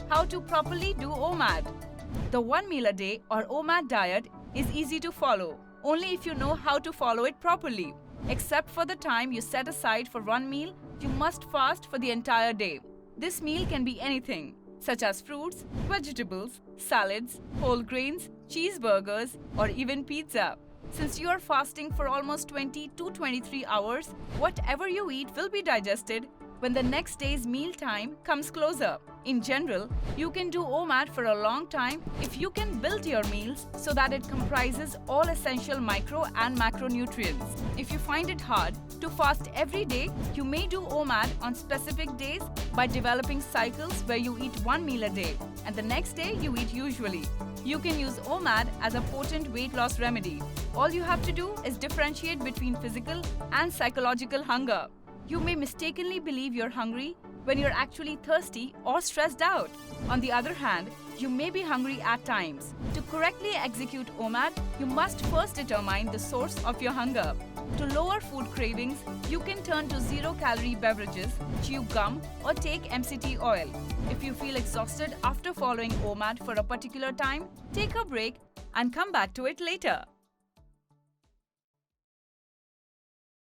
How to properly do OMAD. The 1 meal a day or OMAD diet is easy to follow, only if you know how to follow it properly. Except for the time you set aside for one meal, you must fast for the entire day. This meal can be anything, such as fruits, vegetables, salads, whole grains, cheeseburgers, or even pizza. Since you are fasting for almost 20 to 23 hours, whatever you eat will be digested when the next day's mealtime comes closer. In general, you can do OMAD for a long time if you can build your meals so that it comprises all essential micro and macronutrients. If you find it hard to fast every day, you may do OMAD on specific days by developing cycles where you eat one meal a day and the next day you eat usually. You can use OMAD as a potent weight loss remedy. All you have to do is differentiate between physical and psychological hunger. You may mistakenly believe you're hungry when you're actually thirsty or stressed out. On the other hand, you may be hungry at times. To correctly execute OMAD, you must first determine the source of your hunger. To lower food cravings, you can turn to zero-calorie beverages, chew gum, or take MCT oil. If you feel exhausted after following OMAD for a particular time, take a break and come back to it later.